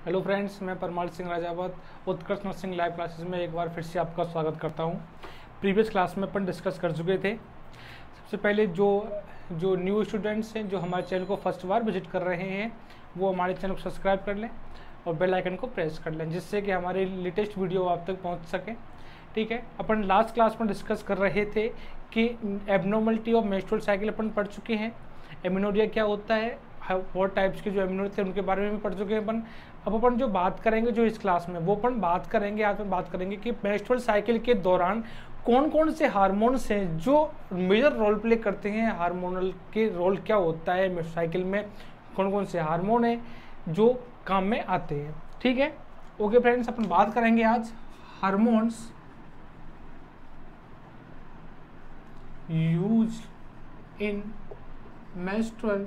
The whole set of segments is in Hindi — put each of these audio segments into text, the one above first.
हेलो फ्रेंड्स, मैं परमाल सिंह राजावत उत्कर्ष नर्सिंग लाइव क्लासेस में एक बार फिर से आपका स्वागत करता हूं। प्रीवियस क्लास में अपन डिस्कस कर चुके थे। सबसे पहले जो न्यू स्टूडेंट्स हैं जो हमारे चैनल को फर्स्ट बार विजिट कर रहे हैं वो हमारे चैनल को सब्सक्राइब कर लें और बेल आइकन को प्रेस कर लें, जिससे कि हमारे लेटेस्ट वीडियो आप तक पहुँच सके। ठीक है, अपन लास्ट क्लास में डिस्कस कर रहे थे कि एब्नॉर्मलिटी ऑफ मेंस्ट्रुअल साइकिल अपन पढ़ चुके हैं। एमिनोरिया क्या होता है, और टाइप्स के जो एमिनोरिया थे उनके बारे में भी पढ़ चुके हैं अपन। अब अपन जो बात करेंगे जो इस क्लास में वो अपन बात करेंगे, आज में बात करेंगे कि मेंस्ट्रुअल साइकिल के दौरान कौन कौन से हार्मोन्स हैं जो मेजर रोल प्ले करते हैं। हार्मोनल के रोल क्या होता है साइकिल में, कौन कौन से हार्मोन हैं जो काम में आते हैं। ठीक है, ओके फ्रेंड्स, अपन बात करेंगे आज hormones used in menstrual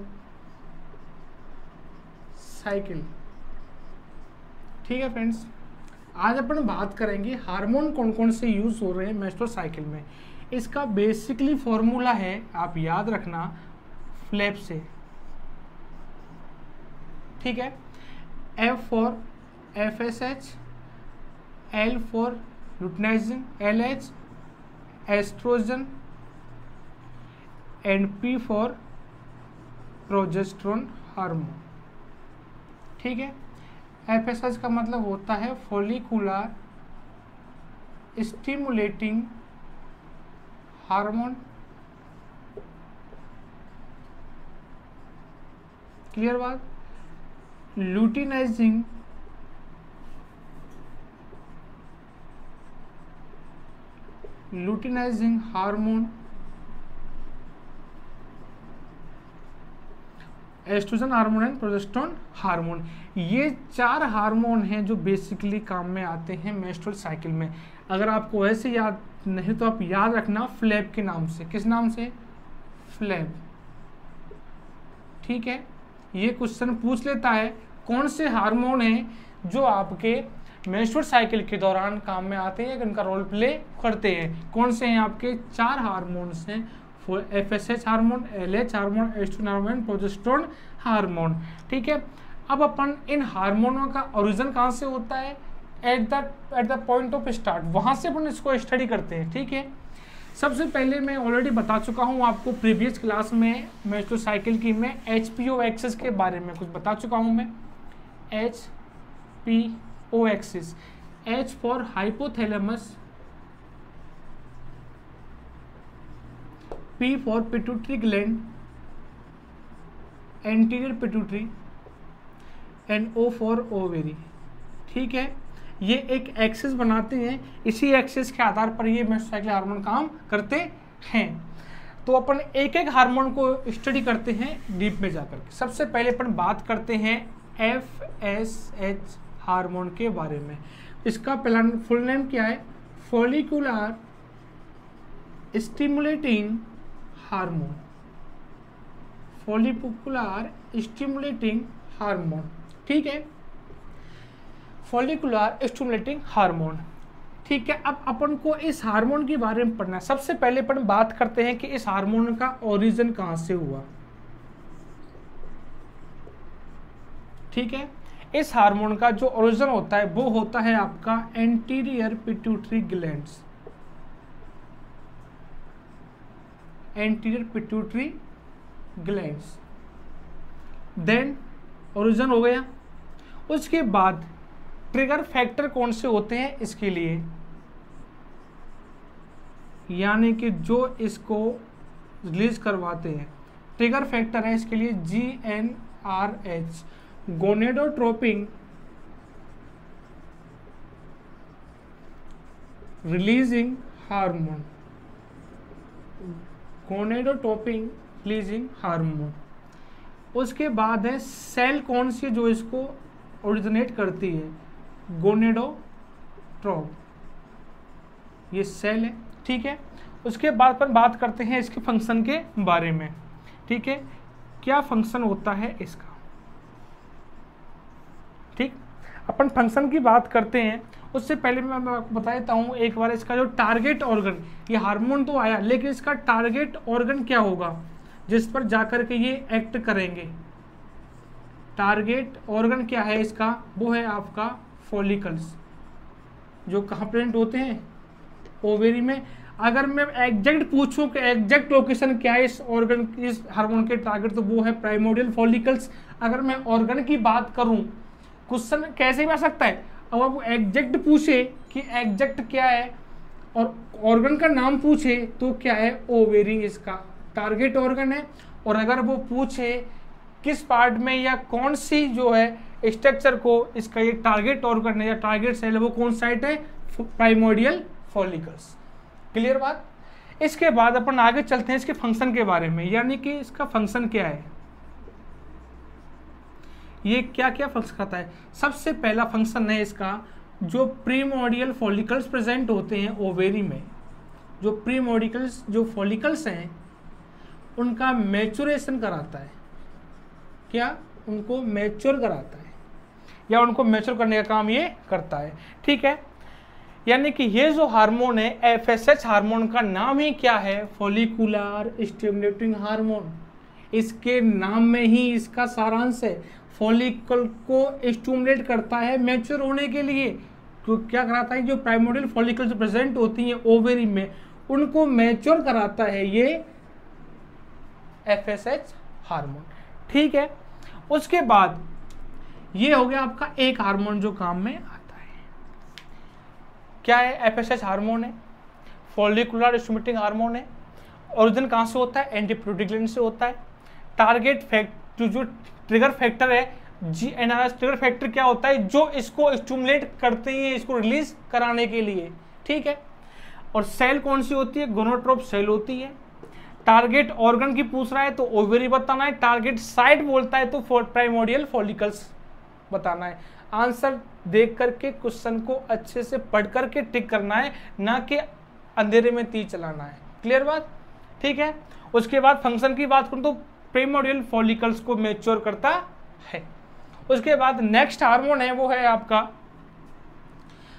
cycle. ठीक है फ्रेंड्स, आज अपन बात करेंगे हार्मोन कौन कौन से यूज हो रहे हैं मेंस्ट्रुअल साइकिल में। इसका बेसिकली फॉर्मूला है, आप याद रखना, फ्लैप से। ठीक है, F for FSH, L for lutein, LH oestrogen and P for progesterone hormone. ठीक है, FSH का मतलब होता है फॉलिकुलर स्टिमुलेटिंग हार्मोन। क्लियर बात। Luteinising hormone, oestrogen hormone and progesterone hormone. ये चार हार्मोन हैं जो बेसिकली काम में आते हैं मेंस्ट्रुअल साइकिल में। अगर आपको ऐसे याद नहीं तो आप याद रखना फ्लैप के नाम से। किस नाम से? फ्लैप। ठीक है, ये क्वेश्चन पूछ लेता है कौन से हार्मोन हैं जो आपके मेंस्ट्रुअल साइकिल के दौरान काम में आते हैं, इनका रोल प्ले करते हैं। कौन से हैं आपके? चार हार्मोन्स हैं, FSH hormone, LH hormone, oestrogen hormone, progesterone hormone. ठीक है, अब अपन इन हार्मोनों का ओरिजिन कहाँ से होता है? At the point of start, वहाँ से अपन इसको स्टडी करते हैं। ठीक है, सबसे पहले मैं ऑलरेडी बता चुका हूँ आपको प्रीवियस क्लास में मेंस्ट्रुअल साइकिल की मैं HPO एक्सिस के बारे में कुछ बता चुका हूँ मैं। HPO axis, H for hypothalamus, P for pituitary gland, anterior pituitary and O for ovary. ठीक है, ये एक एक्सिस बनाते हैं, इसी एक्सिस के आधार पर ये मेंस्ट्रुअल साइकिल हार्मोन काम करते हैं। तो अपन एक एक हार्मोन को स्टडी करते हैं डीप में जाकर के। सबसे पहले अपन बात करते हैं FSH हार्मोन के बारे में। इसका पहला फुल नेम क्या है? Follicular stimulating hormone. Follicular stimulating hormone. ठीक है, फॉलिकुलर स्टिमुलेटिंग हार्मोन। ठीक है, अब अपन को इस हार्मोन के बारे में पढ़ना है। सबसे पहले अपन बात करते हैं कि इस हार्मोन का ओरिजिन कहाँ से हुआ। ठीक है, इस हार्मोन का जो ओरिजिन होता है वो होता है आपका anterior pituitary glands. Anterior pituitary glands, then origin हो गया। उसके बाद ट्रिगर फैक्टर कौन से होते हैं इसके लिए, यानी कि जो इसको रिलीज करवाते हैं। ट्रिगर फैक्टर है इसके लिए GnRH, gonadotropin releasing hormone. Gonadotropin releasing hormone. उसके बाद है सेल कौन सी जो इसको ओरिजिनेट करती है? गोनेडोट्रोप, ये सेल है। ठीक है, उसके बाद पर बात करते हैं इसके फंक्शन के बारे में। ठीक है, क्या फंक्शन होता है इसका। ठीक, अपन फंक्शन की बात करते हैं उससे पहले मैं आपको बता देता हूँ एक बार इसका जो टारगेट ऑर्गन, ये हार्मोन तो आया लेकिन इसका टारगेट ऑर्गन क्या होगा जिस पर जाकर के ये एक्ट करेंगे। टारगेट ऑर्गन क्या है इसका, वो है आपका फॉलिकल्स, जो कहाँ प्रेजेंट होते हैं, ओवेरी में। अगर मैं एग्जैक्ट पूछूं कि एग्जैक्ट लोकेशन क्या है इस ऑर्गन, इस हार्मोन के टारगेट, तो वो है प्राइमोर्डियल फॉलिकल्स। अगर मैं ऑर्गन की बात करूं, क्वेश्चन कैसे भी आ सकता है, अब आप एग्जैक्ट पूछे कि एग्जैक्ट क्या है और ऑर्गन का नाम पूछे तो क्या है, ओवेरी इसका टारगेट ऑर्गन है। और अगर वो पूछे किस पार्ट में या कौन सी जो है स्ट्रक्चर को इसका ये टारगेट ऑर्गन है या टारगेट सेल है, वो कौन साइट है, प्राइमोर्डियल फॉलिकल्स। क्लियर बात। इसके बाद अपन आगे चलते हैं इसके फंक्शन के बारे में, यानी कि इसका फंक्शन क्या है, ये क्या क्या फंक्शन करता है। सबसे पहला फंक्शन है इसका, जो प्रीमोर्डियल फॉलिकल्स प्रेजेंट होते हैं ओवेरी में, जो प्रीमोर्डिकल्स जो फॉलिकल्स हैं उनका मैच्योरेशन कराता है। क्या, उनको मैच्योर कराता है या उनको मैच्योर करने का काम ये करता है। ठीक है, यानी कि ये जो हार्मोन है एफएसएच हार्मोन का नाम ही क्या है, फॉलिकुलर स्टिमुलेटिंग हार्मोन। इसके नाम में ही इसका सारांश है, फॉलिकल को स्टिमुलेट करता है मैच्योर होने के लिए। तो क्या कराता है, जो प्राइमोर्डियल फॉलिकल्स प्रेजेंट होती हैं ओवेरी में उनको मैच्योर कराता है ये एफएसएच हार्मोन। ठीक है, उसके बाद ये हो गया आपका एक हार्मोन जो काम में आता है। क्या है, एफएसएच हार्मोन है, फॉलिकुलर स्टिमुलेटिंग हार्मोन है। ओरिजिन कहाँ से होता है, एंटीप्यूबिक ग्लैंड से होता है। टारगेट फैक्टर जो ट्रिगर फैक्टर है GnRH, ट्रिगर फैक्टर क्या होता है, जो इसको स्टिमुलेट करते हैं इसको रिलीज कराने के लिए। ठीक है, और सेल कौन सी होती है, गोनोट्रोप सेल होती है। टारगेट ऑर्गन की पूछ रहा है तो ओवेरी बताना है, टारगेट साइट बोलता है तो प्राइमोर्डियल फॉलिकल्स बताना है। आंसर देख करके क्वेश्चन को अच्छे से पढ़ करके टिक करना है, ना कि अंधेरे में तीर चलाना है। क्लियर बात। ठीक है, उसके बाद फंक्शन की बात करूं तो प्राइमोर्डियल फॉलिकल्स को मैच्योर करता है। उसके बाद नेक्स्ट हार्मोन है वो है आपका,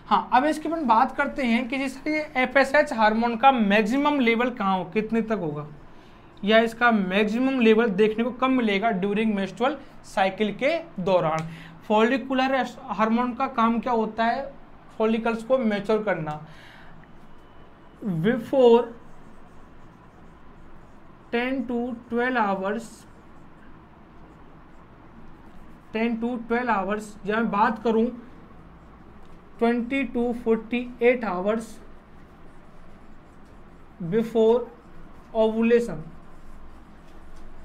हाँ अब इसकी अपन बात करते हैं कि जैसे एफएसएच हार्मोन का मैक्सिमम लेवल कहाँ हो, कितने तक होगा, या इसका मैक्सिमम लेवल देखने को कब मिलेगा, ड्यूरिंग मेंस्ट्रुअल साइकिल के दौरान। फॉलिकुलर हार्मोन का काम क्या होता है, फॉलिकल्स को मैच्योर करना। Before 10 to 12 hours, 10 to 12 hours, जब मैं बात करूं 20 to 48 hours before ovulation,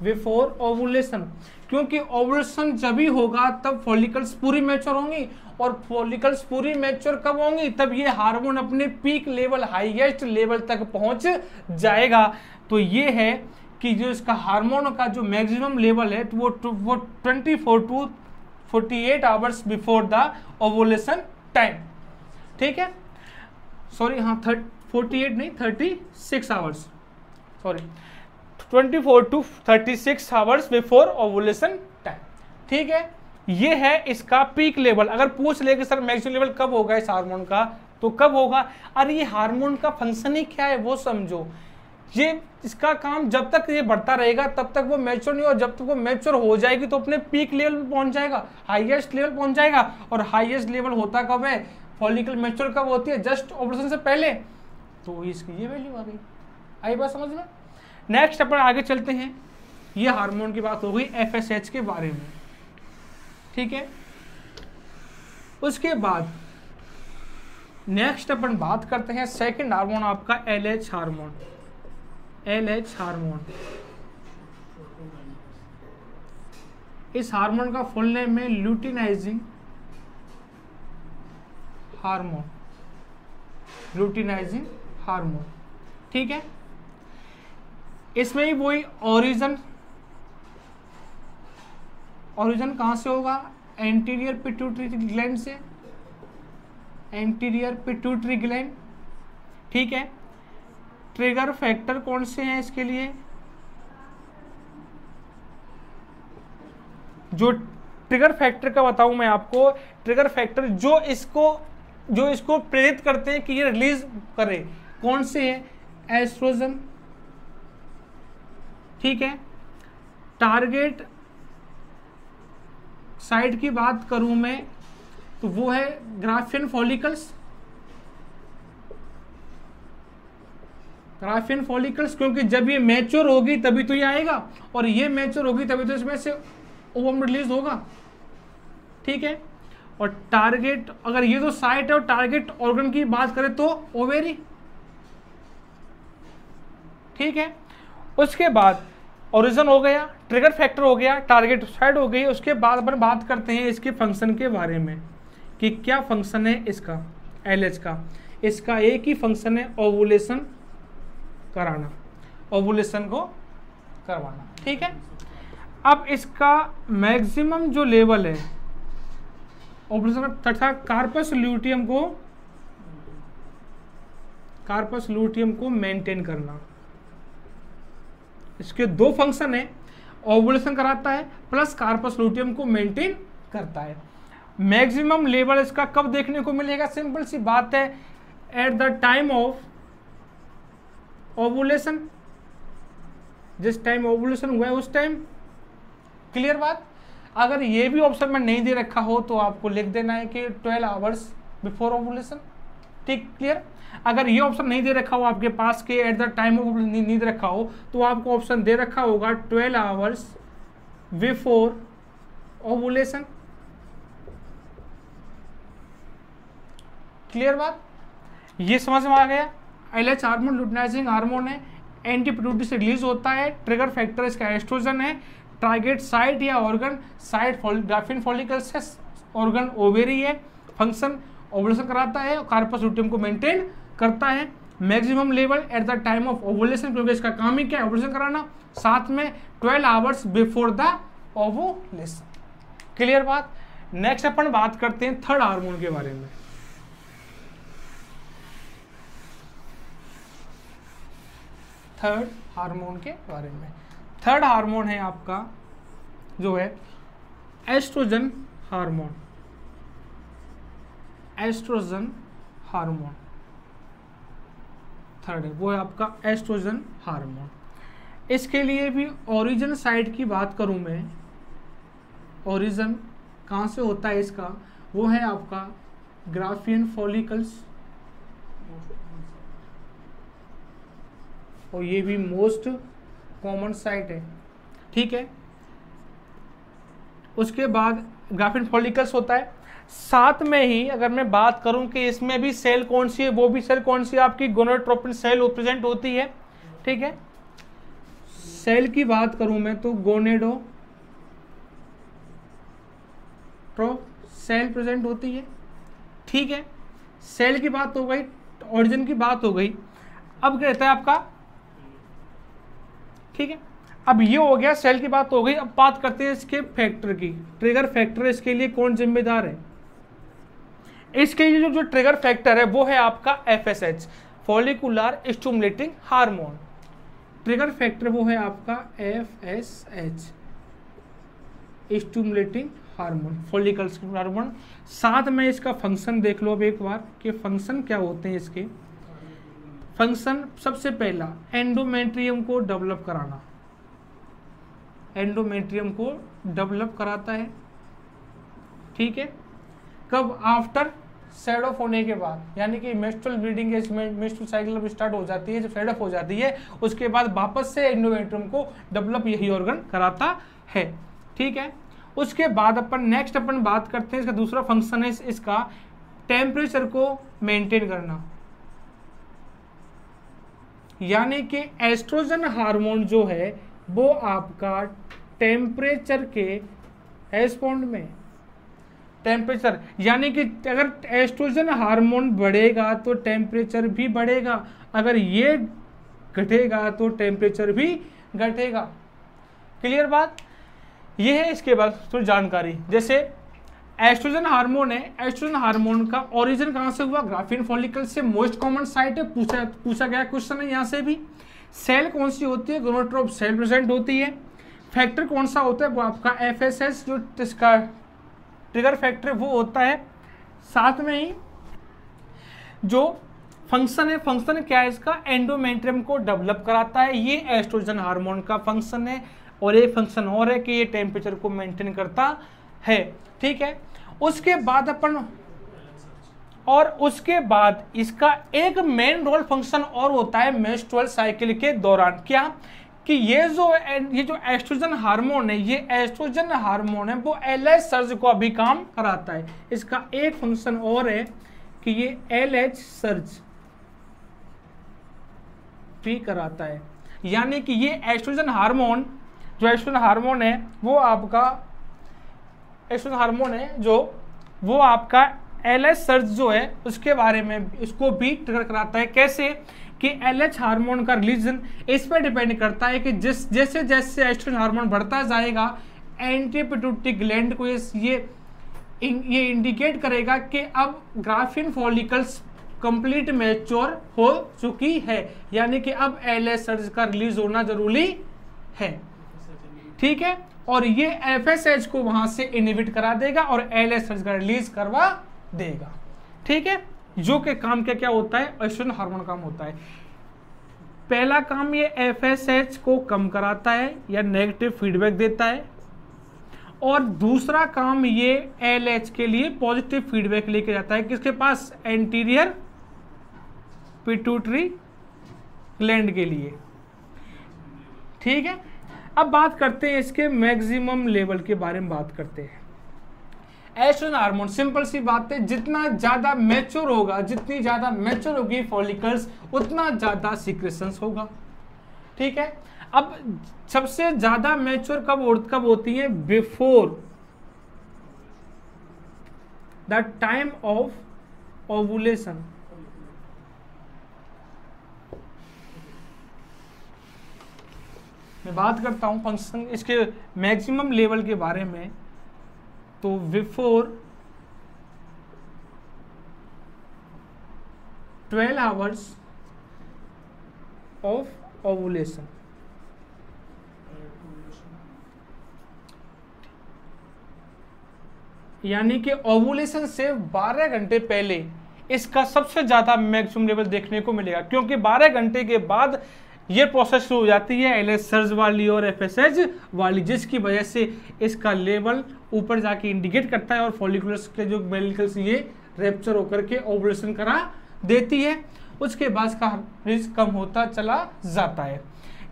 before ovulation, क्योंकि ओवुलेशन जब ही होगा तब फॉलिकल्स पूरी मैच्योर होंगी, और फॉलिकल्स पूरी मैच्योर कब होंगी, तब ये हार्मोन अपने पीक लेवल, हाईएस्ट लेवल तक पहुंच जाएगा। तो ये है कि जो इसका हार्मोन का जो मैक्सिमम लेवल है वो 24 to 48 hours before the ovulation time. ठीक है, सॉरी हाँ 48 नहीं 36 hours, sorry 24 to 36 hours before ovulation time. ठीक है, ये है इसका पीक लेवल। अगर पूछ ले कि सर मैक्सिमम लेवल कब होगा इस हार्मोन का, तो कब होगा, अरे ये हार्मोन का फंक्शन ही क्या है वो समझो। ये इसका काम जब तक ये बढ़ता रहेगा तब तक वो मैच्योर नहीं, और जब तक वो मैच्योर हो जाएगी तो अपने पीक लेवल पे पहुंच जाएगा, हाईएस्ट लेवल पहुंच जाएगा। और हाईएस्ट लेवल होता कब है, फॉलिकल मैच्योर कब होती है, जस्ट ओवुलेशन से पहले। तो इसकी ये वैल्यू आ गई, आई बात समझ में। नेक्स्ट अपन आगे चलते हैं, ये हार्मोन की बात हो गई एफएसएच के बारे में। ठीक है, उसके बाद नेक्स्ट अपन बात करते हैं सेकंड हार्मोन आपका एलएच हार्मोन। एलएच हार्मोन, इस हार्मोन का फुल नेम है ल्यूटिनाइजिंग हार्मोन, ल्यूटिनाइजिंग हार्मोन। ठीक है, इसमें ही वही ओरिजिन कहां से होगा, एंटीरियर पिट्यूटरी ग्लैंड से, एंटीरियर पिट्यूटरी ग्लैंड। ठीक है, ट्रिगर फैक्टर कौन से हैं इसके लिए, जो ट्रिगर फैक्टर का बताऊं मैं आपको, ट्रिगर फैक्टर जो इसको प्रेरित करते हैं कि ये रिलीज करे, कौन से हैं, एस्ट्रोजन। ठीक है, टारगेट साइड की बात करूं मैं तो वो है ग्राफियन फॉलिकल्स। ग्राफियन फॉलिकल्स क्योंकि जब ये मैच्योर होगी तभी तो ये आएगा, और ये मैच्योर होगी तभी तो इसमें से ओवम रिलीज होगा। ठीक है, और टारगेट, अगर ये तो साइट है और टारगेट ऑर्गन की बात करें तो ओवेरी। ठीक है, उसके बाद ओरिजिन हो गया, ट्रिगर फैक्टर हो गया, टारगेट साइट हो गई। उसके बाद अपन बात करते हैं इसके फंक्शन के बारे में कि क्या फंक्शन है इसका, एलएच का। इसका एक ही फंक्शन है, ओवुलेशन कराना, ओवुलेशन को करवाना। ठीक है, अब इसका मैक्सिमम जो लेवल है ओवुलेशन तथा कार्पस ल्यूटियम को मेंटेन करना। इसके दो फंक्शन है, ओवुलेशन कराता है प्लस कार्पस ल्यूटियम को मेंटेन करता है। मैक्सिमम लेवल इसका कब देखने को मिलेगा, सिंपल सी बात है, at the time of ovulation. जिस टाइम ओवुलेशन हुआ है उस टाइम। क्लियर बात। अगर ये भी ऑप्शन में नहीं दे रखा हो तो आपको लिख देना है कि 12 आवर्स बिफोर ओवुलेशन। ठीक, क्लियर। अगर ये ऑप्शन नहीं दे रखा हो आपके पास कि एट द टाइम ऑफ नहीं दे रखा हो तो आपको ऑप्शन दे रखा होगा 12 आवर्स बिफोर ओवुलेशन। क्लियर बात, ये समझ में आ गया। एलएच हार्मोन लुटिनाइजिंग हार्मोन है, एंटी पिट्यूटरी से रिलीज होता है, ट्रिगर फैक्टर इसका एस्ट्रोजन है, टारगेट साइट या ऑर्गन साइट ग्राफियन फॉलिकल्स है, ऑर्गन ओवेरी है, फंक्शन ओवुलेशन कराता है और कार्पस ल्यूटियम को मेंटेन करता है। Maximum level at the time of ovulation क्योंकि इसका काम ही क्या है, ओवुलेशन कराना, साथ में 12 hours before the ovulation. Clear बात। नेक्स्ट अपन बात करते हैं थर्ड हार्मोन के बारे में। थर्ड हार्मोन के बारे में, थर्ड हार्मोन है आपका जो है oestrogen hormone. Oestrogen hormone third है, वो है आपका एस्ट्रोजन हार्मोन। इसके लिए भी ओरिजिन साइट की बात करूं मैं, ओरिजिन कहाँ से होता है इसका, वो है आपका ग्राफियन फॉलिकल्स, और ये भी मोस्ट कॉमन साइट है। ठीक है, उसके बाद ग्राफियन फॉलिकल्स होता है। साथ में ही अगर मैं बात करूं कि इसमें भी सेल कौन सी है, वो भी सेल कौन सी है आपकी गोनेडोट्रोपिन सेल प्रेजेंट होती है। ठीक है, सेल की बात करूं मैं तो गोनेडोट्रोप सेल प्रेजेंट होती है। ठीक है, सेल की बात हो गई, ओरिजिन की बात हो गई। अब क्या रहता है आपका, ठीक है, अब ये हो गया सेल की बात हो गई। अब बात करते हैं इसके फैक्टर की, ट्रिगर फैक्टर इसके लिए कौन जिम्मेदार है। इसके लिए जो ट्रिगर फैक्टर है वो है आपका FSH, follicular stimulating hormone. Trigger factor वो है आपका FSH, stimulating hormone, follicles hormone. साथ में इसका फंक्शन देख लो अब एक बार कि फंक्शन क्या होते हैं इसके। फंक्शन सबसे पहला एंडोमेट्रियम को डेवलप कराना, एंडोमेट्रियम को डेवलप कराता है। ठीक है, कब, आफ्टर सेड ऑफ होने के बाद, यानी कि मेंस्ट्रुअल ब्लीडिंग या मेंस्ट्रुअल साइकिल स्टार्ट हो जाती है, जब सेड ऑफ हो जाती है उसके बाद वापस से एंडोमेट्रियम को डेवलप यही ऑर्गन कराता है। ठीक है, उसके बाद अपन बात करते हैं इसका दूसरा फंक्शन है इसका टेम्परेचर को मेंटेन करना, यानी कि एस्ट्रोजन हार्मोन जो है वो आपका टेम्परेचर के रेस्पॉन्ड में, टेम्परेचर यानी कि अगर एस्ट्रोजन हार्मोन बढ़ेगा तो टेम्परेचर भी बढ़ेगा, अगर ये घटेगा तो टेम्परेचर भी घटेगा। क्लियर बात, ये है इसके बाद थोड़ी जानकारी। जैसे एस्ट्रोजन हार्मोन है, एस्ट्रोजन हार्मोन का ओरिजिन कहाँ से हुआ, ग्राफियन फॉलिकल से, मोस्ट कॉमन साइट है, पूछा गया क्वेश्चन है यहाँ से भी। सेल कौन सी होती है, गोनेडोट्रोप सेल प्रेजेंट होती है। फैक्टर कौन सा होता है, वो आपका FSH जो इसका ट्रिगर फैक्टर वो होता है। साथ में ही जो फंक्शन है, फंक्शन क्या है इसका, एंडोमेट्रियम को डेवलप कराता है, ये एस्ट्रोजन हार्मोन का फंक्शन है। और एक फंक्शन और है कि ये टेम्परेचर को मेंटेन करता है, ठीक है। उसके बाद उसके बाद इसका एक मेन रोल फंक्शन और होता है मेंस्ट्रुअल साइकिल के दौरान, क्या कि ये जो एस्ट्रोजन हार्मोन है, ये एस्ट्रोजन हार्मोन है वो LH सर्ज को अभी काम कराता है। इसका एक फंक्शन और है कि ये LH सर्ज भी कराता है, यानी कि ये एस्ट्रोजन हार्मोन जो एस्ट्रोजन हार्मोन है वो आपका LH सर्ज जो है उसके बारे में इसको भी ट्रिगर कराता है। कैसे कि LH हार्मोन का रिलीजन इस पर डिपेंड करता है कि जैसे जैसे एस्ट्रोजन हार्मोन बढ़ता जाएगा एंटी पिट्यूटरी ग्लैंड को ये इंडिकेट करेगा कि अब ग्राफिन फॉलिकल्स कंप्लीट मैच्योर हो चुकी है, यानी कि अब LH सर्ज का रिलीज होना जरूरी है, ठीक है। और ये FSH को वहां से इनहिबिट करा देगा और LH सर्ज का रिलीज करवा देगा, ठीक है। जो के काम क्या होता है, एस्ट्रोजन हार्मोन काम होता है। पहला काम ये FSH को कम कराता है या नेगेटिव फीडबैक देता है, और दूसरा काम ये LH के लिए पॉजिटिव फीडबैक लेके जाता है किसके पास, एंटीरियर पिट्यूटरी ग्लैंड के लिए, ठीक है। अब बात करते हैं इसके मैक्सिमम लेवल के बारे में बात करते हैं। एस्ट्रोजन हार्मोन सिंपल सी बात है, जितना ज्यादा मैच्योर होगा, जितनी ज्यादा मैच्योर होगी फॉलिकल्स उतना ज्यादा सीक्रेशंस होगा, ठीक है। अब सबसे ज्यादा मैच्योर कब होती है, before the time of ovulation. मैं बात करता हूं फंक्शन इसके मैक्सिमम लेवल के बारे में, तो बिफोर 12 आवर्स ऑफ ओवुलेशन, यानी कि ओवुलेशन से 12 घंटे पहले इसका सबसे ज्यादा मैक्सिमम लेवल देखने को मिलेगा, क्योंकि 12 घंटे के बाद ये प्रोसेस शुरू हो जाती है LH सर्ज वाली और FSH वाली, जिसकी वजह से इसका लेवल ऊपर जाके इंडिकेट करता है और फॉलिकुलर्स के जो मेलिकल्स ये रेप्चर होकर के ओवुलेशन करा देती है। उसके बाद इसका रिस्क कम होता चला जाता है।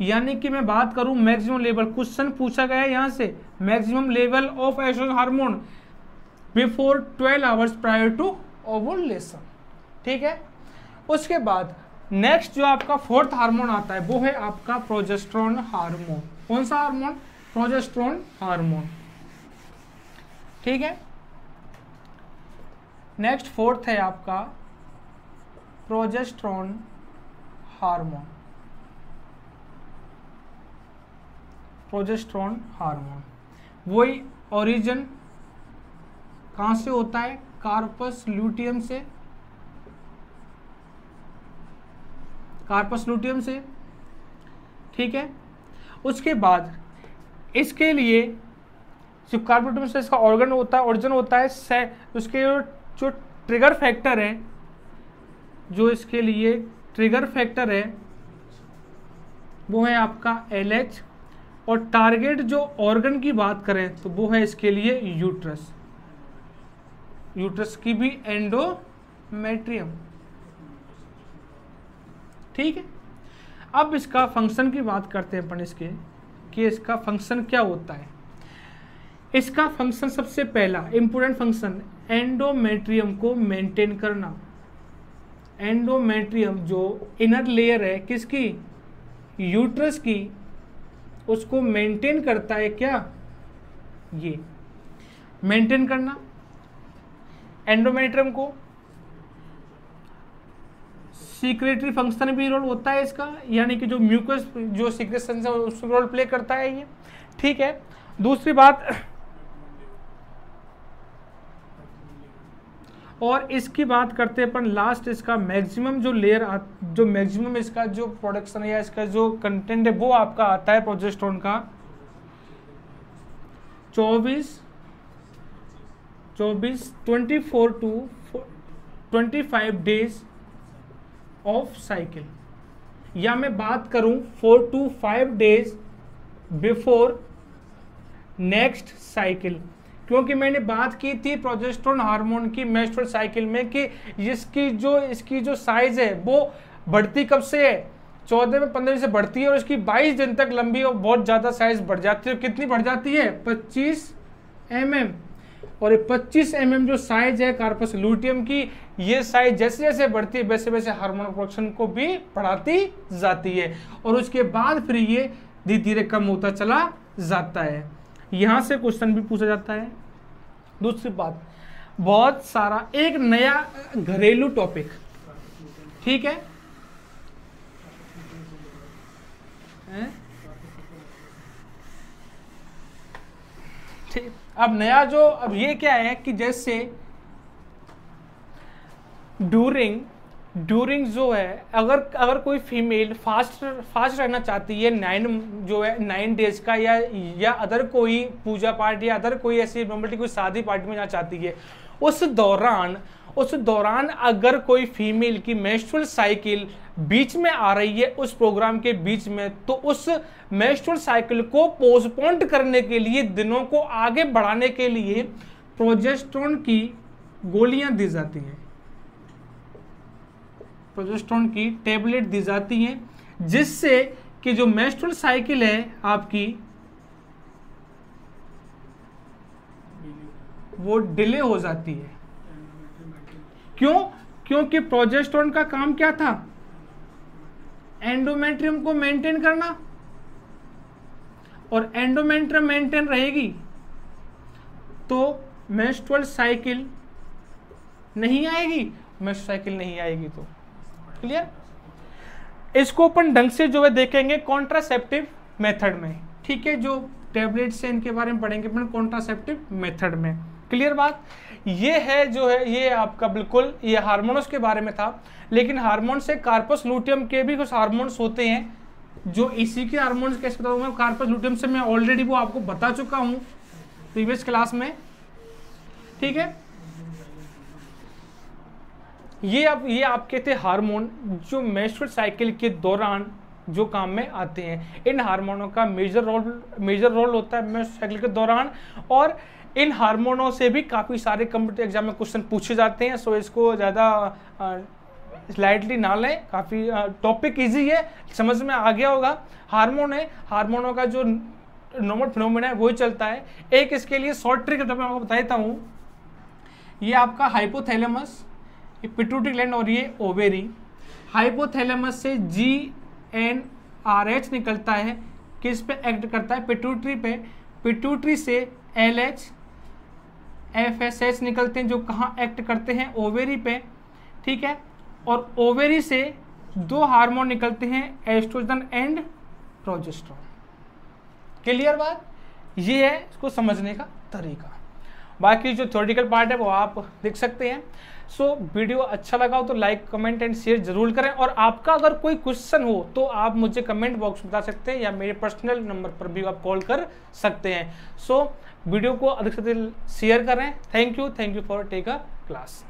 यानी कि मैं बात करूं मैक्सिमम लेवल, क्वेश्चन पूछा गया है यहाँ से, maximum level of oestrogen hormone before 12 hours prior to ovulation, ठीक है। उसके बाद नेक्स्ट जो आपका फोर्थ हार्मोन आता है वो है आपका प्रोजेस्टेरोन हार्मोन। कौन सा हार्मोन, प्रोजेस्टेरोन हार्मोन, ठीक है। नेक्स्ट फोर्थ है आपका प्रोजेस्टेरोन हार्मोन। प्रोजेस्टेरोन हार्मोन वही ओरिजिन कहां से होता है, कार्पस ल्यूटियम से, कार्पस ल्यूटियम से, ठीक है। उसके बाद इसके लिए जो कार्पस ल्यूटियम से इसका ऑर्गन होता है, ओरिजिन होता है, उसके जो ट्रिगर फैक्टर है, जो इसके लिए ट्रिगर फैक्टर है वो है आपका LH, और टारगेट जो ऑर्गन की बात करें तो वो है इसके लिए यूट्रस, यूट्रस की भी एंडोमेट्रियम, ठीक है। अब इसका फंक्शन की बात करते हैं अपन इसके कि इसका फंक्शन क्या होता है। इसका फंक्शन सबसे पहला इंपोर्टेंट फंक्शन एंडोमेट्रियम को मेंटेन करना। एंडोमेट्रियम जो इनर लेयर है किसकी, यूट्रस की, उसको मेंटेन करता है, क्या ये मेंटेन करना एंडोमेट्रियम को। सीक्रेटरी फंक्शन भी रोल होता है इसका, यानी कि जो म्यूकस जो सीक्रेशन है उसमें रोल प्ले करता है ये, ठीक है। दूसरी बात, और इसकी बात करते हैं अपन लास्ट, इसका मैक्सिमम जो लेयर जो मैक्सिमम इसका जो प्रोडक्शन है या इसका जो कंटेंट है वो आपका आता है प्रोजेस्टेरोन का 24 24 24 टू 25 डेज ऑफ साइकिल, या मैं बात करूं 4 to 5 days before next cycle, क्योंकि मैंने बात की थी प्रोजेस्टेरोन हार्मोन की मेंस्ट्रुअल साइकिल में कि इसकी जो साइज है वो बढ़ती कब से है, 14 में 15 से बढ़ती है और इसकी 22 दिन तक लंबी और बहुत ज़्यादा साइज बढ़ जाती है। कितनी बढ़ जाती है? 25 mm। और ये 25 mm जो साइज है कार्पस लूटियम की, ये साइज जैसे जैसे बढ़ती है वैसे वैसे हार्मोन प्रोडक्शन को भी बढ़ाती जाती है और उसके बाद फिर ये धीरे धीरे कम होता चला जाता है। यहाँ से क्वेश्चन भी पूछा जाता है। दूसरी बात, बहुत सारा एक नया घरेलू टॉपिक, ठीक है, ठीक। अब नया जो अब ये क्या है कि जैसे ड्यूरिंग जो है अगर कोई फीमेल फास्ट रहना चाहती है 9 डेज का या अदर कोई पूजा पाठ या अदर कोई ऐसी नॉर्मली कोई शादी पार्टी में जाना चाहती है, उस दौरान अगर कोई फीमेल की मेंस्ट्रुअल साइकिल बीच में आ रही है उस प्रोग्राम के बीच में, तो उस मेंस्ट्रुअल साइकिल को पोस्टपोन करने के लिए, दिनों को आगे बढ़ाने के लिए प्रोजेस्टेरोन की गोलियां दी जाती हैं, प्रोजेस्टेरोन की टेबलेट दी जाती हैं, जिससे कि जो मेंस्ट्रुअल साइकिल है आपकी वो डिले हो जाती है। क्यों? क्योंकि प्रोजेस्टेरोन का काम क्या था? एंडोमेट्रियम को मेंटेन करना, और एंडोमेट्रियम मेंटेन रहेगी तो मेंस्ट्रुअल साइकिल नहीं आएगी, मेंस्ट्रुअल साइकिल नहीं आएगी तो क्लियर। इसको अपन ढंग से जो है देखेंगे कॉन्ट्रासेप्टिव मेथड में, ठीक है, जो टैबलेट्स हैं इनके बारे में पढ़ेंगे अपन कॉन्ट्रासेप्टिव मेथड में। क्लियर बात। ये है जो है ये आपका बिल्कुल ये हार्मोन्स के बारे में था, लेकिन हार्मोन से कार्पस लूटियम के भी कुछ हार्मोन्स होते हैं। जो इसी के हार्मोन्स कैसे बताऊंगा कार्पस लूटियम से, मैं ऑलरेडी वो आपको बता चुका हूं प्रीवियस क्लास में, ठीक है। ये आपके थे हार्मोन जो मेंस्ट्रुअल साइकिल के दौरान जो काम में आते हैं। इन हार्मोनों का मेजर रोल होता है मेंस्ट्रुअल साइकिल के दौरान, और इन हार्मोनों से भी काफ़ी सारे कॉम्पिटिटिव एग्जाम में क्वेश्चन पूछे जाते हैं। सो इसको ज़्यादा स्लाइटली ना लें, काफ़ी टॉपिक इजी है, समझ में आ गया होगा। हार्मोन है, हार्मोनों का जो नॉर्मल फिनोमेना है वही चलता है। एक इसके लिए शॉर्ट ट्रिक मैं आपको बता देता हूँ। ये आपका हाइपोथैलेमस, ये पिट्यूटरी ग्लैंड और ये ओवेरी। हाइपोथैलेमस से GnRH निकलता है, किस पे एक्ट करता है? पिट्यूटरी पे। पिट्यूटरी से LH FSH निकलते हैं जो कहाँ एक्ट करते हैं? ओवेरी पे, ठीक है। और ओवेरी से दो हार्मोन निकलते हैं, एस्ट्रोजन एंड प्रोजेस्टेरोन। क्लियर बात। ये है इसको समझने का तरीका। बाकी जो थ्योरेटिकल पार्ट है वो आप देख सकते हैं। सो वीडियो अच्छा लगा हो तो लाइक कमेंट एंड शेयर जरूर करें, और आपका अगर कोई क्वेश्चन हो तो आप मुझे कमेंट बॉक्स में बता सकते हैं या मेरे पर्सनल नंबर पर भी आप कॉल कर सकते हैं। सो वीडियो को अधिक से अधिक शेयर करें। Thank you for take a class.